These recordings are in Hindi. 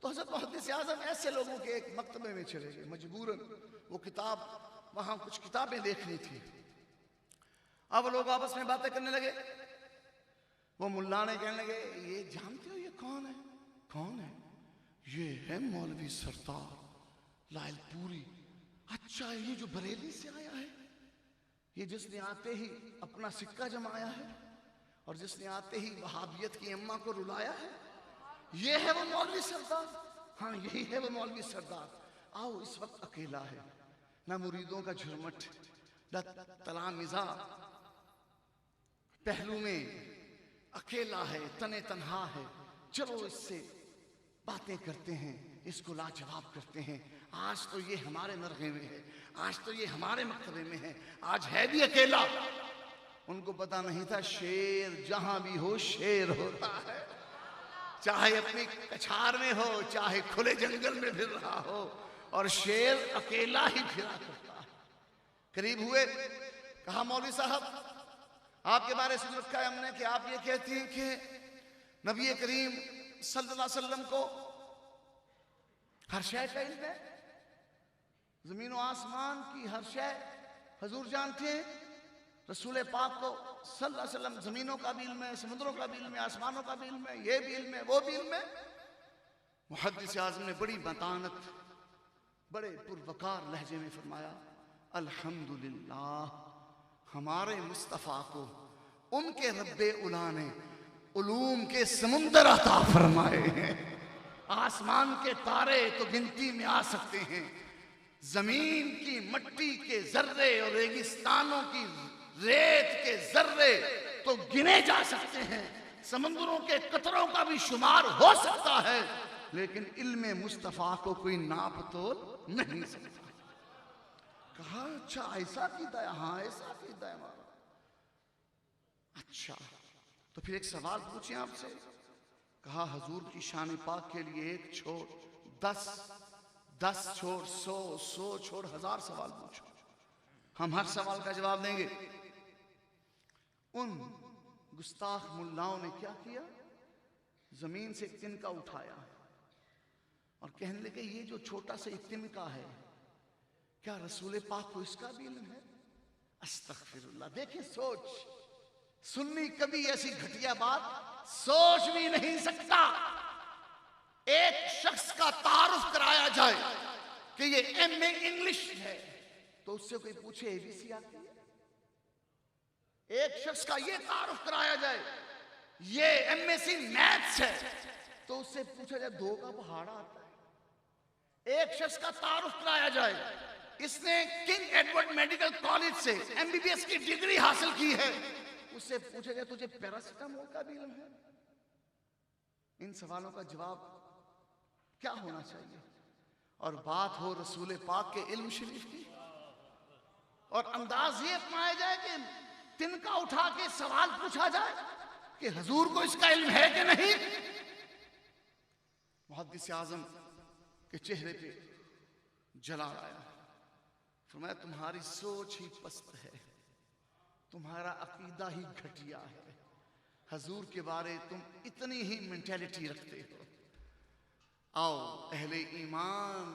तो हज़रत मुहद्दिस आज़म ऐसे लोगों के एक मकतबे में चले गए मजबूरन, वो किताब वहां कुछ किताबें देखनी थी। अब लोग आपस में बातें करने लगे। वो मुल्ला ने कहने लगे, ये जानते हो ये कौन है? कौन है? ये है मौलवी सरदार लालपुरी। अच्छा, ये जो बरेली से आया है, ये जिसने आते ही अपना सिक्का जमाया है और जिसने आते ही वहाबियत की अम्मा को रुलाया है, ये है वो मौलवी सरदार। हाँ, यही है वो मौलवी सरदार। आओ, इस वक्त अकेला है, ना मुरीदों का झुरमट, न तलामिजा पहलू में, अकेला है, तने तन्हा है। चलो इससे बातें करते हैं, इसको लाजवाब करते हैं। आज तो ये हमारे मरग़े में है, आज तो ये हमारे मकतबे में है, आज है भी अकेला। उनको पता नहीं था शेर जहां भी हो शेर होता है, चाहे अपनी कछार में हो, चाहे खुले जंगल में फिर रहा हो, और शेर अकेला ही फिरा करता है। करीब हुए, कहा मौलवी साहब, आपके बारे सुन रखा है हमने कि आप ये कहती हैं कि नबी करीम सल्लल्लाहु अलैहि वसल्लम को हर शय का इल्म है, जमीन और आसमान की हर शय हजूर जानते हैं। रसूल पाक को सल्लल्लाहु अलैहि वसल्लम जमीनों का भी इल्म है, समुद्रों का भी इल्म है, आसमानों का भी इल्म है, ये भी इल्म है, वो भी इल्म है। मुहद्दिस आज़म ने बड़ी मतानत, बड़े पुरवकार लहजे में फरमाया, अल्हम्दुलिल्लाह, हमारे मुस्तफ़ा को उनके रब्बे उला ने उलूम के समुंदर अता फरमाए हैं। आसमान के तारे तो गिनती में आ सकते हैं, जमीन की मट्टी के जर्रे और रेगिस्तानों की रेत के जर्रे तो गिने जा सकते हैं, समुद्रों के कतरों का भी शुमार हो सकता है, लेकिन इल्मे मुस्तफ़ा को कोई नाप तोल नहीं सकता। कहा, अच्छा ऐसा कीदा है? हाँ, ऐसा कीदा है हमारा। अच्छा, तो फिर एक सवाल पूछे आपसे। कहा, हजूर की शान पाक के लिए एक छोड़ 10, 10 छोड़ 100, 100 छोड़ 1000 सवाल पूछो, हम हर सवाल का जवाब देंगे। उन गुस्ताख मुल्लाओं ने क्या किया? जमीन से एक तिनका उठाया और कहने लगे, ये जो छोटा सा एक तिनका है, क्या रसूल पाक को इसका भी इल्म है? अस्तगफिरुल्लाह। देखिए सोच, सुन्नी कभी ऐसी घटिया बात सोच भी नहीं सकता। एक शख्स का तारुफ कराया जाए कि ये एमए इंग्लिश है, तो उससे कोई पूछे एबीसी आती है? एक शख्स का ये तारुफ कराया जाए ये एमएससी मैथ्स है, तो उससे पूछा जाए 2 का पहाड़ा आता है। एक शख्स का तारुफ कराया जाए, इसने किंग एडवर्ड मेडिकल कॉलेज से एमबीबीएस की डिग्री हासिल की है, उससे पूछा जाए तुझे पैरासिटामोल का भी इल्म है? इन सवालों का जवाब क्या होना चाहिए? और बात हो रसूल पाक के इल्म शरीफ की, और अंदाज ये अपनाया जाए कि तिनका उठा के सवाल पूछा जाए कि हजूर को इसका इल्म है कि नहीं। मुहद्दिस आज़म के चेहरे पे जलाल आया। फरमाया, तुम्हारी सोच ही पस्त है, तुम्हारा अकीदा ही घटिया है, हजूर के बारे तुम इतनी ही मेंटेलिटी रखते हो। आओ अहले ईमान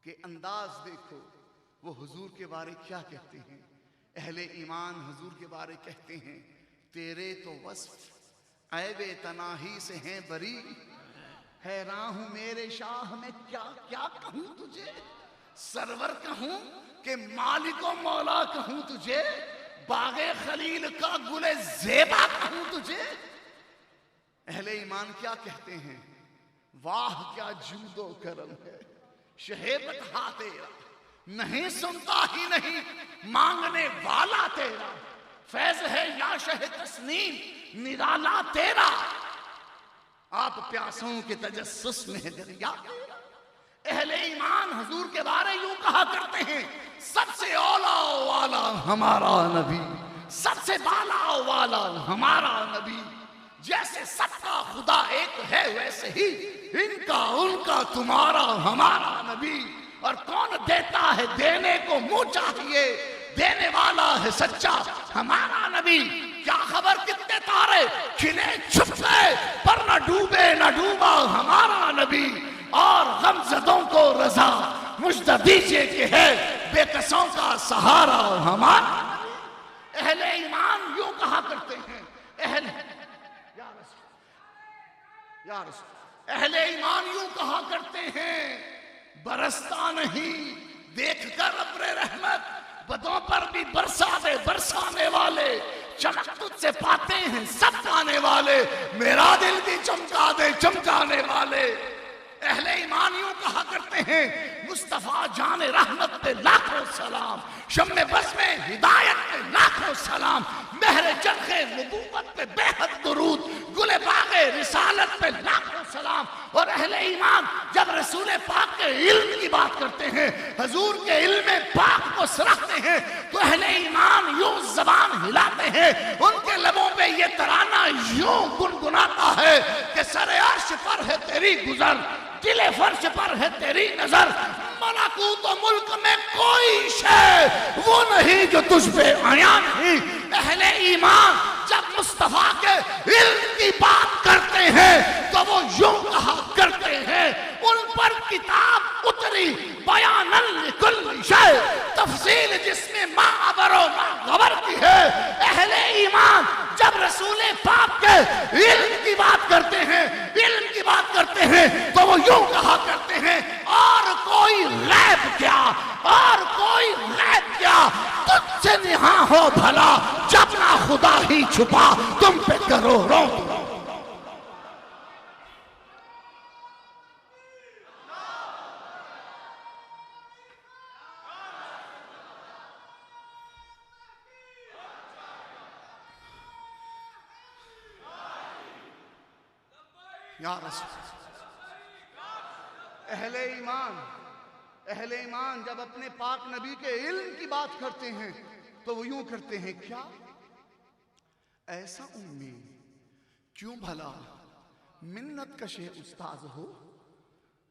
के अंदाज देखो, वो हुजूर के बारे क्या कहते हैं। अहले ईमान हुजूर के बारे कहते हैं, तेरे तो वस्फ ऐबे तनाही से हैं बरी, हैरान हूं मेरे शाह में क्या क्या कहूं तुझे, सरवर कहूं कि मालिको मौला कहूं तुझे, बागे खलील का गुले ज़ेबा कहूं तुझे। अहले ईमान क्या कहते हैं, वाह क्या जूदो करम है, शहेबत हा तेरा, नहीं सुनता ही नहीं मांगने वाला तेरा, फैज है या शह तस्नीम निराला तेरा, आप प्यासों के तजस्सुस में दरिया तेरा। अहले ईमान हुजूर के बारे यूं कहा करते हैं, सबसे औला वाला हमारा नबी, सबसे बाला वाला हमारा नबी, जैसे सबका खुदा एक है वैसे ही इनका उनका तुम्हारा हमारा नबी। और कौन देता है देने को मुंह चाहिए, देने वाला है सच्चा हमारा नबी। क्या खबर कितने तारे खिले छुप गए, पर न डूबे न डूबा हमारा नबी, और गमज़दों को रजा मुझदा दीजिए कि है बेकसों का सहारा हमारा। अहले ईमान यूं कहा करते हैं, अहले ईमान यूं कहा करते हैं, बरसता नहीं देखकर अब्रे रहमत, बदों पर भी बरसा दे बरसाने वाले, चमक तुझसे पाते हैं सब पाने वाले, मेरा दिल भी चमका दे चमकाने वाले। अहले ईमान यूं कहा करते हैं, मुस्तफा जाने रहमत पे लाखों सलाम, शम्मे बस में हिदायत पे लाखों सलाम, महरे चरखे नबूवत पे बेहद दुरूद, गुले बागे रिसालत पे लाखों सलाम। और अहले ईमान जब रसूल पाक के इल्म की बात करते हैं, हजूर के इल्म पाक को सराहते हैं, तो अहले ईमान यूं जबान हिलाते हैं, उनके लबों पे ये तराना यूं गुनगुनाता है कि सरे अर्श पर है तेरी गुजर, दिले फर्श पर है तेरी नजर, मलाकूत तो मुल्क में कोई शय वो नहीं जो तुझ पे आया नहीं। अहले ईमान जब मुस्तफा के इल्म की बात करते हैं तो वो यूं कहा करते हैं, उन पर किताब उतरी बयानन लिकुल्ली शय, तफसील जिसमें माँ अबरो माँ गबर की है। अहले ईमान जब रसूल पाक के इल्म की बात करते हैं, इल्म की बात करते हैं, तो वो यूं कहा करते हैं, और कोई गैब क्या, और कोई गैब क्या, तुझसे निहा हो भला, जब ना खुदा ही छुपा तुम पे करोड़ों। या रसूल, अहले ईमान जब अपने पाक नबी के इल्म की बात करते हैं तो वो यूं करते हैं, क्या ऐसा उम्मी क्यों भला मिन्नत कशे उस्ताज हो,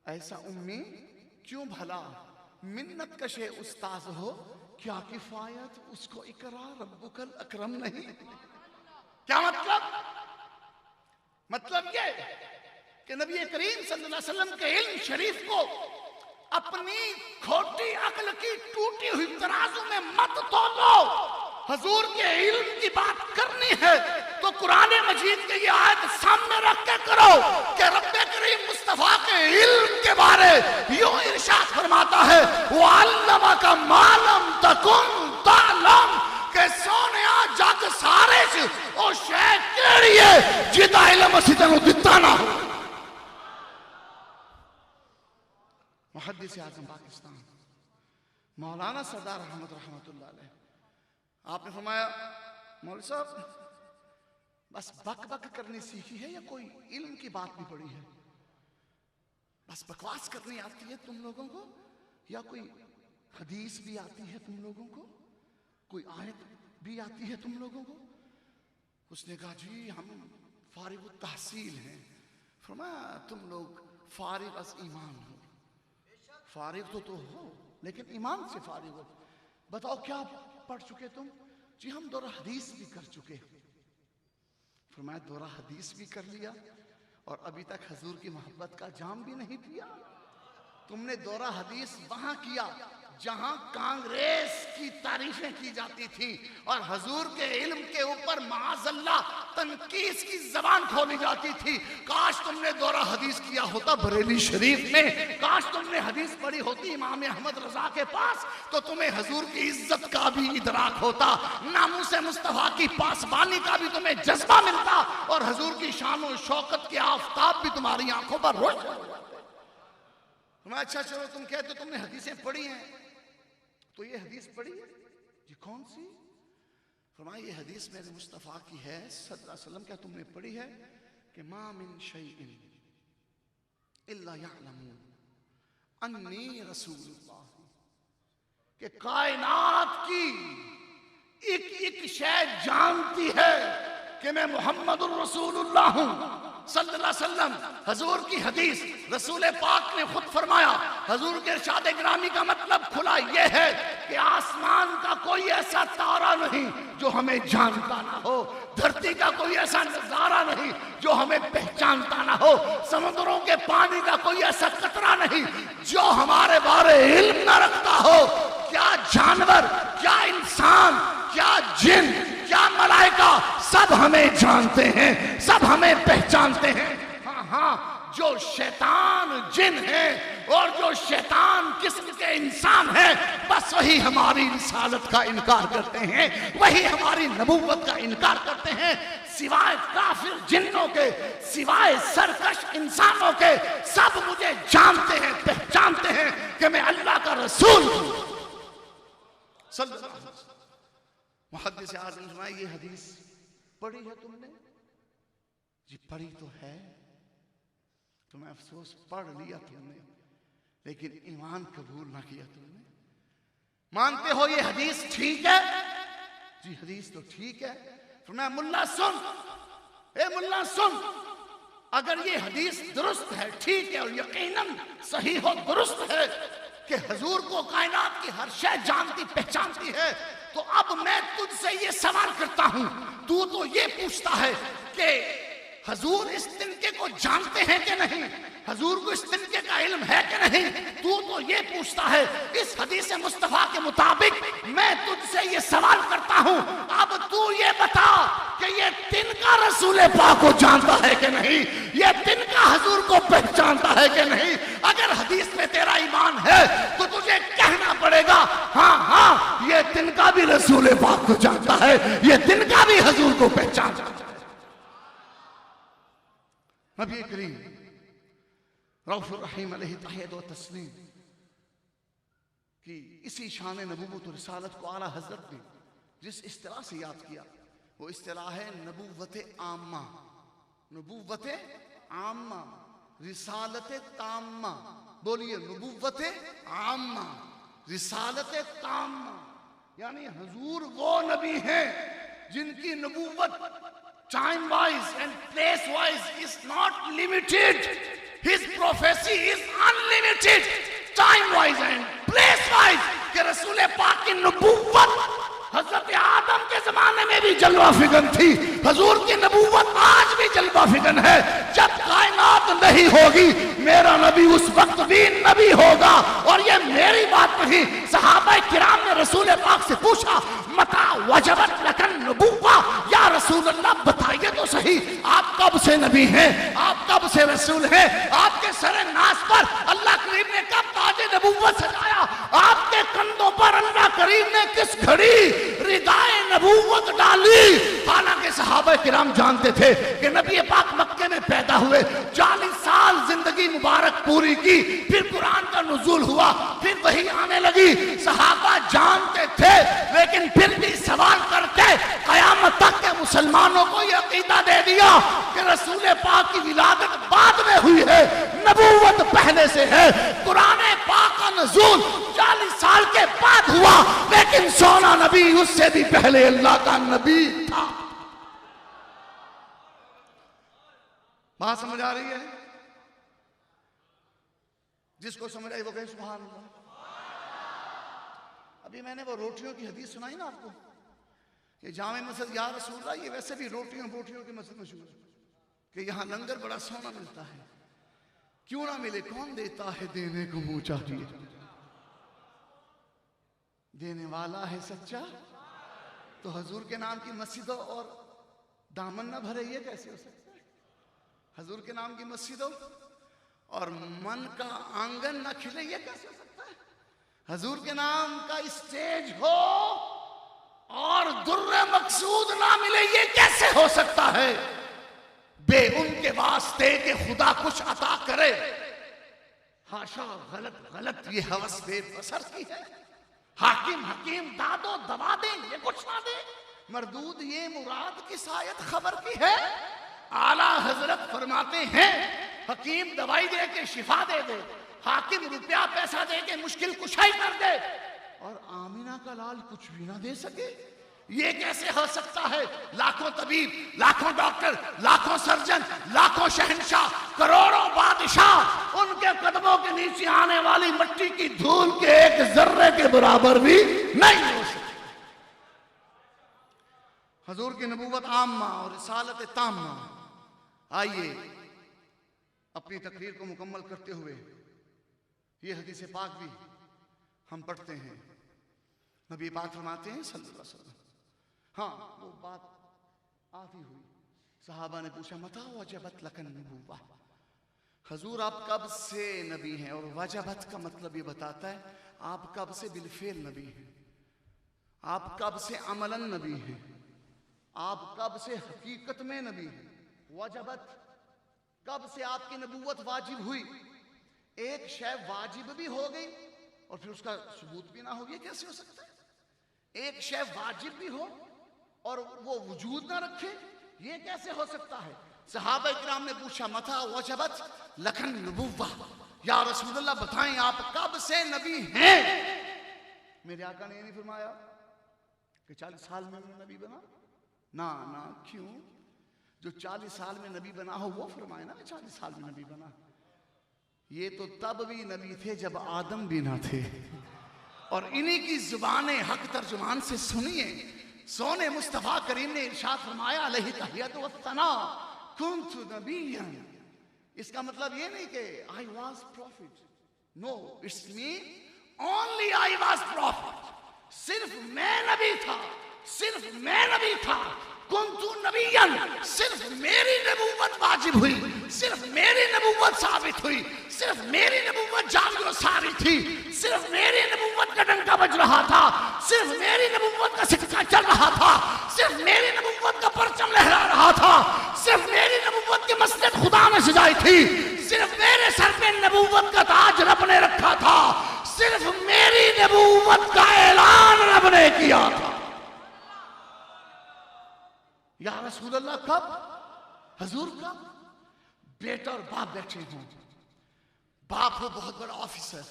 ऐसा उम्मी क्यों भला मिन्नत कशे उस्ताज हो, क्या किफायत उसको इकरार रब्बुकल अकरम नहीं। क्या मतलब ये कि नबी करीम सल्लल्लाहु अलैहि वसल्लम के इल्म शरीफ को अपनी खोटी अक्ल की टूटी हुई तराजू में मत तोलो। हजूर के इल्म की बात करनी है तो कुरान मजीद के ये आयत सामने रख के करो कि रब्बे करीम मुस्तफा के इल्म के बारे यूं इरशाद फरमाता है, वो अल्लमा का मालम तकुन तालम, के सोने जग सारे च ओ शै केड़ी है जिदा इल्म असीं तैनूं दित्ता ना हो। मुहद्दिस आज़म पाकिस्तान मौलाना सरदार अहमद रहमतुल्लाह अलैह, आपने फरमाया, मौलवी साहब बस बक बक करनी सीखी है या कोई इल्म की बात भी पड़ी है? बस बकवास करनी आती है तुम लोगों को या कोई हदीस भी आती है तुम लोगों को, कोई आयत भी आती है तुम लोगों को? उसने कहा, जी हम फारिग तहसील हैं। फरमाया, तुम लोग फारिग अस ईमान हो, फारिग तो हो लेकिन ईमान से फारिग हो। बताओ क्या पढ़ चुके तुम? जी हम दौरा हदीस भी कर चुके। फरमाया, दौरा हदीस भी कर लिया और अभी तक हजूर की मोहब्बत का जाम भी नहीं पिया? तुमने दौरा हदीस वहां किया जहां कांग्रेस की तारीफें की जाती थी और हजूर के इल्म के ऊपर माअज़ल्लाह तनकीस की जबान खोली जाती थी। काश तुमने दौरा हदीस किया होता बरेली शरीफ में, काश तुमने हदीस पढ़ी होती इमाम अहमद रजा के पास, तो तुम्हें हजूर की इज्जत का भी इदराक होता, नामूस मुस्तफा की पासबानी का भी तुम्हें जज्बा मिलता और हजूर की शान और शौकत के आफताब भी तुम्हारी आंखों पर रोशन हो जाते। अच्छा चलो तुम कहते हो तुमने हदीसें पढ़ी हैं, तो ये हदीस पढ़ी है जी, कौन सी? फरमाया, ये हदीस मेरे मुस्तफ़ा की है सल्लल्लाहु अलैहि वसल्लम। क्या तुमने पढ़ी है कि मा मिन शैइन इल्ला यअलमु अन्नी रसूलुल्लाह, कि कायनात की एक एक शय जानती है कि मैं मुहम्मदुर रसूलुल्लाह हूं। सल्लल्लाहु अलैहि वसल्लम, हजूर की हदीस, रसूल पाक ने खुद फरमाया, हजूर के इरशाद ग्रामी का मतलब खुला ये है कि आसमान का कोई ऐसा तारा नहीं जो हमें जानता ना हो, धरती का कोई ऐसा नजारा नहीं जो हमें पहचानता ना हो, समुद्रों के पानी का कोई ऐसा कतरा नहीं जो हमारे बारे इल्म ना रखता हो। क्या जानवर, क्या इंसान, क्या जिन, क्या मलाइका, सब हमें जानते हैं, सब हमें पहचानते हैं। हाँ हाँ, जो शैतान जिन है और जो शैतान किस्म के इंसान है, बस वही हमारी रिसालत का इनकार करते हैं, वही हमारी नबूवत का इनकार करते हैं। सिवाय काफिर जिन्नों के, सिवाय सरकश इंसानों के, सब मुझे जानते हैं, पहचानते हैं कि मैं अल्लाह का रसूल हूं। मुहद्दिस आज़म फरमाए, ये हदीस पढ़ी है तुमने? जी पढ़ी तो है, तुम्हें अफसोस पढ़ लिया तुमने, लेकिन ईमान कबूल ना किया तुमने। मानते हो ये हदीस ठीक है? जी हदीस तो ठीक है। फरमाया मुल्ला सुन, ए मुल्ला सुन, अगर ये हदीस दुरुस्त है, ठीक है, और यकीनन सही हो, दुरुस्त है कि हजूर को कायनात की हर शय जानती पहचानती है, तो अब मैं तुझसे ये सवाल करता हूं, तू तो ये पूछता है कि हजूर इस तिनके को जानते हैं कि नहीं, हजूर को इस तिनके का इल्म है कि नहीं, तू तो ये पूछता है। इस हदीस मुस्तफा के मुताबिक मैं तुझसे ये सवाल करता हूं, अब तू ये बता कि ये तिनका रसूल पाक को जानता है कि नहीं, ये तिनका हजूर को पहचानता है कि नहीं। अगर हदीस में तेरा ईमान है तो तुझे कहना पड़ेगा, हाँ हाँ, ये तिनका भी रसूल पाक को जानता है, ये तिनका भी हजूर को पहचानता है। नबी करीम रऊफ़ुर रहीम अलैहि तहय्युद व तस्लीम की इसी शान नबूवत और रिसालत को आला हजरत ने जिस इस्तिलाह से याद किया, वो इस्तिलाह है नबूवत आम्मा। नबूवत आम्मा, रिसालत ताम्मा। बोलिए, नबूवत आम्मा, रिसालत ताम्मा, यानी हजूर वो नबी हैं जिनकी नबूवत time wise and place wise is not limited. His prophecy is unlimited, time wise and place wise। कि रसूल पाक की नबूवत हजरत आदम के जमाने में भी जलवा फिगन थी, हजूर की नबूवत आज भी जलवा फिगन है। जब कायनात नहीं होगी, मेरा नबी उस वक्त भी नबी होगा। और ये मेरी बात नहीं, सहाबा किराम ने रसूल पाक से पूछा, मता वजबत लकन नबूवा, या रसूल अल्लाह बताइए तो सही, आप कब से नबी हैं, आप कब से रसूल हैं, आपके सरे नास पर अल्लाह करीम ने कब ताजे नबूवत सजाया, आपके कंधों पर अल्लाह करीम ने किस घड़ी रिदाए नबूवत डाली। हालांकि सहाबा किराम जानते थे कि नबी पाक मक्के में पैदा हुए, 40 साल जिंदगी मुबारक पूरी की, फिर कुरान का नुज़ूल हुआ, फिर वही आने लगी। सहाबा जानते थे, लेकिन फिर भी सवाल करके कयामत तक के मुसलमानों को यह अकीदा दे दिया कि रसूल पाक की विलादत बाद में हुई है, नबूवत पहले से है। कुरान पाक का नुज़ूल 40 साल के बाद हुआ, लेकिन सोना नबी उससे भी पहले अल्लाह का नबी था। बात समझ आ रही है? जिसको समझ आई वो कहे सुभान अल्लाह। अभी मैंने वो रोटियों की हदीस सुनाई ना आपको, ये जामे मस्जिद या रसूल अल्लाह, ये वैसे भी रोटियों की मस्जिद मशहूर है कि यहाँ लंगर बड़ा सोना मिलता है। क्यों ना मिले, कौन देता है देने को मुंह चाहिए, देने वाला है सच्चा। तो हजूर के नाम की मस्जिदों और दामन न भरे, ये कैसे हो सकता है? हजूर के नाम की मस्जिदों और मन का आंगन न खिले, ये कैसे हो सकता है? हजूर के नाम का स्टेज हो और दुर्रे मकसूद ना मिले, ये कैसे हो सकता है? बे उनके वास्ते के खुदा कुछ अता करे, हाशा, गलत गलत ये हवस बेबसर की है। हाकिम हकीम दादो दवा दे, ये कुछ ना दे, मरदूद ये मुराद की शायद खबर की है। आला हजरत फरमाते हैं, हकीम दवाई दे के शिफा दे दे, हाकिम रुपया पैसा दे के मुश्किल कुशाई कर दे, और आमिना का लाल कुछ भी ना दे सके। ये कैसे हो सकता है? लाखों तबीब, लाखों डॉक्टर, लाखों सर्जन, लाखों शहंशाह, करोड़ों बादशाह, उनके कदमों के नीचे आने वाली मिट्टी की धूल के एक जर्रे के बराबर भी नहीं हो सकती। हुजूर की नबूवत आम्मा और रिसालत ताम्मा। आइए अपनी तकरीर को मुकम्मल करते हुए ये हदीस पाक भी हम पढ़ते हैं। नबी पाक फरमाते हैं सल्लल्लाहु अलैहि वसल्लम, हाँ वो बात आती हुई सहाबा ने पूछा मता वजबत लकन नबूवा, हुजूर आप कब से नबी हैं? और वजबत का मतलब ये बताता है आप कब से बिलफेल नबी हैं, आप कब से अमलन नबी हैं, आप कब से हकीकत में नबी हैं। वजबत कब से आपकी नबूवत वाजिब हुई? एक शय वाजिब भी हो गई और फिर उसका सबूत भी ना हो, ये कैसे हो सकता है? एक शय वाजिब भी हो और वो वजूद ना रखे, ये कैसे हो सकता है? सहाबा इकराम ने पूछा मता वजबत लखन नबुव्वा, या रसूलल्लाह बताएं आप कब से नबी हैं? मेरे आका ने ये नहीं फरमाया कि 40 साल में मैं नबी बना, ना ना, क्यों? जो 40 साल में नबी बना हो वो फरमाए ना मैं 40 साल में नबी बना। ये तो तब भी नबी थे जब आदम भी ना थे। और इन्हीं की जुबाने हक तर्जुमान से सुनिए, सोने मुस्तफा करीम ने इरशाद फरमाया अलैहि तहियतु वस्सना कुन्तु नबिय्यन। इसका मतलब ये नहीं कि I was profit, no, it's mean only I was profit, सिर्फ मैं नबी था, सिर्फ मैं नबी था। कुन्तु नबिय्यन, सिर्फ मेरी नबूवत वाजिब हुई, सिर्फ मेरी नबूवत साबित हुई, सिर्फ मेरी नबूवत जारी सारी थी, सिर्फ मेरी नबूवत का डंका बज रहा था, सिर्फ मेरी नबूवत का सिक्का चल रहा था, सिर्फ मेरी नबूवत का परचम लहरा रहा था, सिर्फ मेरी नबूवत की मस्जिद खुदा ने सजाई थी, सिर्फ मेरे सर पे नबूवत का ताज रब ने रखा था, सिर्फ मेरी नबूवत का ऐलान रब ने किया था। या रसूलल्लाह कब? हुजूर कब? बेटा और बाप बैठे हों, बाप हो बहुत बड़ा ऑफिसर,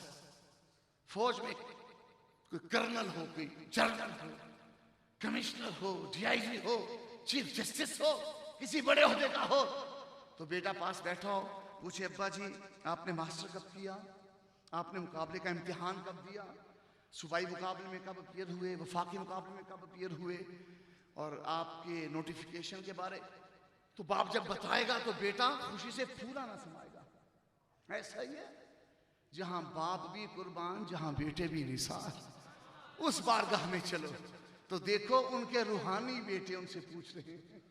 फौज में कोई कर्नल हो, कोई जनरल हो, कमिश्नर हो, डीआईजी हो, चीफ जस्टिस हो, किसी बड़े ओहदे का हो, तो बेटा पास बैठा हो, पूछे अब्बा जी आपने मास्टर कब किया, आपने मुकाबले का इम्तिहान कब दिया, सूबाई मुकाबले में कब अपीयर हुए, वफाकी मुकाबले में कब अपीयर हुए, और आपके नोटिफिकेशन के बारे। तो बाप जब बताएगा तो बेटा खुशी से फूला ना समाएगा। ऐसा ही है, जहां बाप भी कुर्बान, जहां बेटे भी निसार। उस बारगाह में चलो तो देखो उनके रूहानी बेटे उनसे पूछ रहे हैं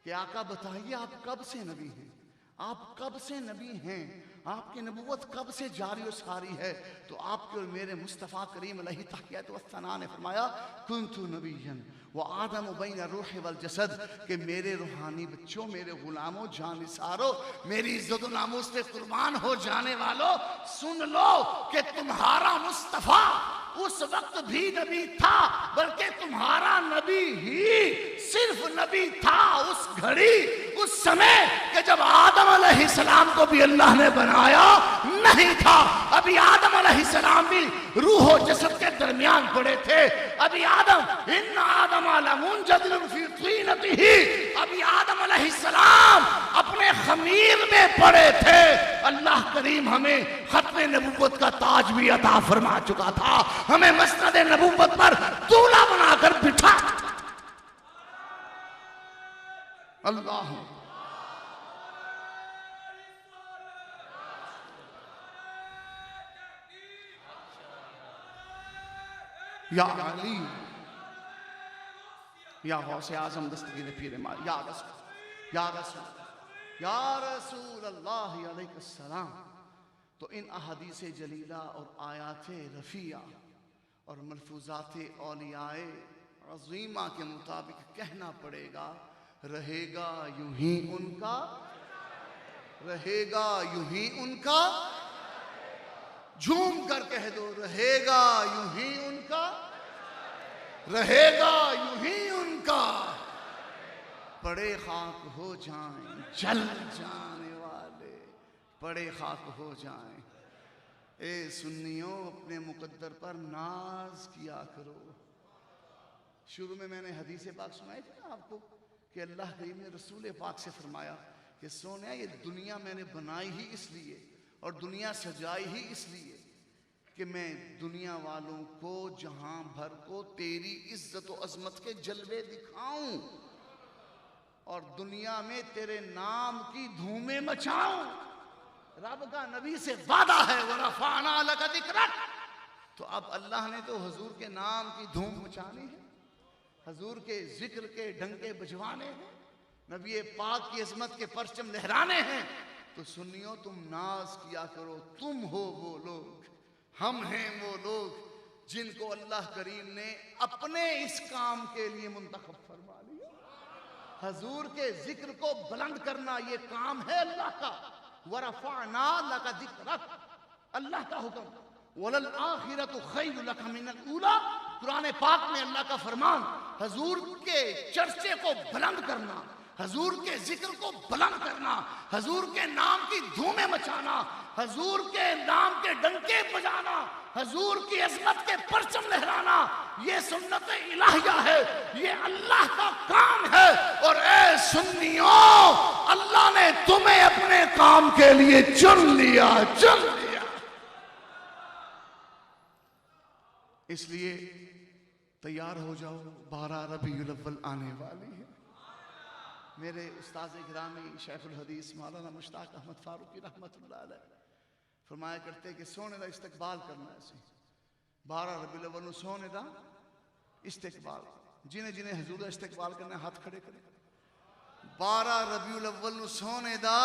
कि आका बताइए आप कब से नबी हैं, आप कब से नबी हैं, आपकी नबूवत कब से जारी और सारी है? तो आपके और मेरे मुस्तफ़ा करीम अलैहि तहियतु वस्सना ने फरमाया कुन्तु नबिय्यन व आदम बैन रूह वल जसद, कि मेरे रूहानी बच्चों, मेरे गुलामों, जानिसारों, मेरी इज्जत और नामूस पे कुर्बान हो जाने वालों, सुन लो कि तुम्हारा मुस्तफ़ा उस वक्त भी नबी था, बल्कि तुम्हारा नबी ही सिर्फ नबी था उस घड़ी, उस समय कि जब आदम अलैहिस्सलाम को भी अल्लाह ने बनाया नहीं था। अभी आदम अलैहिस्सलाम भी रूह और जसद के दरमियान पड़े थे। अभी आदम इन्ना आदम लमुंजदिलुन फी तीनतिही, अभी आदम अलैहिस्सलाम अपने खमीर में पड़े थे। अल्लाह करीम हमें खत्मे नबूवत का ताज भी अता फरमा चुका था, हमें मसनद नबूवत पर दूल्हा बनाकर बिठा। अल्लाह या अली या गौसे आजम दस्तगीर पीर माल, या रसूल या रसूल या रसूल अल्लाह अलैहिस्सलाम। तो इन अहादीस जलीला और आयात रफ़िया और मलफूजात औलियाए अज़ीमा के मुताबिक कहना पड़ेगा, रहेगा यूं ही उनका, रहेगा यूं ही उनका, झूम कर कह दो रहेगा यूं ही उनका, रहेगा यूं ही उनका, पड़े खाक हो जाएं जल जाने वाले, पड़े खाक हो जाएं। ए सुन्नियों अपने मुकद्दर पर नाज किया करो, शुरू में मैंने हदीस पाक सुनाई थी ना आपको कि अल्लाह करीम ने रसूल पाक से फरमाया कि सोनिया ये दुनिया मैंने बनाई ही इसलिए और दुनिया सजाई ही इसलिए कि मैं दुनिया वालों को जहां भर को तेरी इज्जत और अजमत के जलवे दिखाऊं और दुनिया में तेरे नाम की धूमें मचाऊं। रब का नबी से वादा है वरफ़अना लका ज़िक्रक। तो अब अल्लाह ने तो हुजूर के नाम की धूम मचानी है, हुजूर के जिक्र के डंके बजवाने हैं, नबी पाक की अजमत के परचम लहराने हैं। तो सुनियो तुम नाज किया करो, तुम हो वो लोग, हम हैं वो लोग जिनको अल्लाह करीम ने अपने इस काम के लिए मुंतखब फरमा लिया। हुजूर के जिक्र को बुलंद करना ये काम है अल्लाह का। वरफ़अना लका ज़िक्रक, अल्लाह का हुक्म। वलल आखिरतु खैरुल लका मिनल ऊला, कुरान पाक में अल्लाह का फरमान। हुजूर के चर्चे को बुलंद करना, हुजूर के जिक्र को बुलंद करना, हुजूर के नाम की धूमें मचाना, हुजूर के नाम के डंके बजाना, हुजूर की अज़मत के परचम लहराना, ये सुन्नत इलाहिया है, ये अल्लाह का काम है। और ए सुन्नियों, अल्लाह ने तुम्हें अपने काम के लिए चुन लिया, चुन लिया। इसलिए तैयार हो जाओ, 12 रबीउल अव्वल आने वाली है। मेरे उस्ताद गिरामी शेखुल हदीस मौलाना मुश्ताक अहमद फारूकी रहमतुल्लाह अलैह फरमाया करते कि सोने का इस्तकबाल करना है। 12 रबीउल अव्वल सोने का इस्तकबाल, जिन्हें जिन्हें हुजूर का इस्तकबाल करना है हाथ खड़े करें। 12 रबीउल अव्वल सोने दा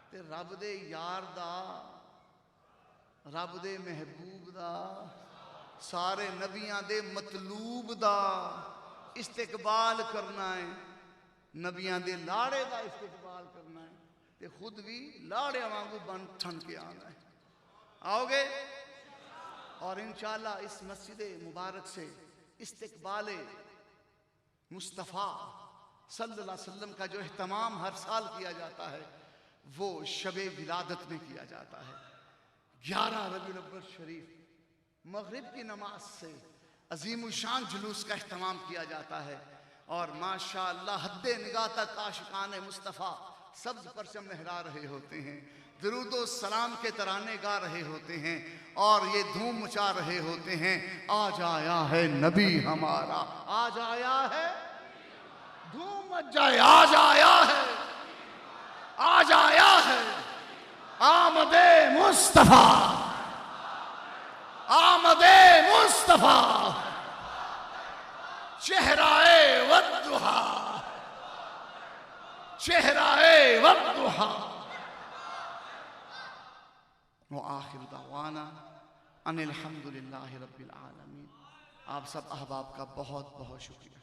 ते रब दे यार दा, रब दे महबूब दा, सारे नबियां दे मतलूब दा इस्तकबाल करना है। नबियां दे लाड़े का इस्तकबाल करना है ते खुद भी लाड़े वांगू बन ठन के आना है। आओगे? और इंशाअल्लाह इस मस्जिद मुबारक से इस्तकबाल मुस्तफ़ा सल्लल्लाहु अलैहि वसल्लम का जो एहतमाम हर साल किया जाता है वो शबे विलादत में किया जाता है। 11 रबीउल अव्वल शरीफ मगरिब की नमाज से अजीम शान जुलूस का एहतमाम किया जाता है और माशाअल्लाह हद्दे निगाह तक आशिकाने मुस्तफ़ा सब्ज़ परचम लहरा रहे होते हैं, दुरूदो सलाम के तराने गा रहे होते हैं और ये धूम मचा रहे होते हैं। आज आया है नबी हमारा, आज आया है, धूम मच जाए, आज आया है, आज आया है आमदे मुस्तफ़ा, आमदे मुस्तफ़ा, चेहराए वद्दुहा, चेहराए वद्दुहा। व आखिर दावाना अनिल हम्दुलिल्लाहि रब्बिल आलमीन। आप सब अहबाब का बहुत बहुत शुक्रिया।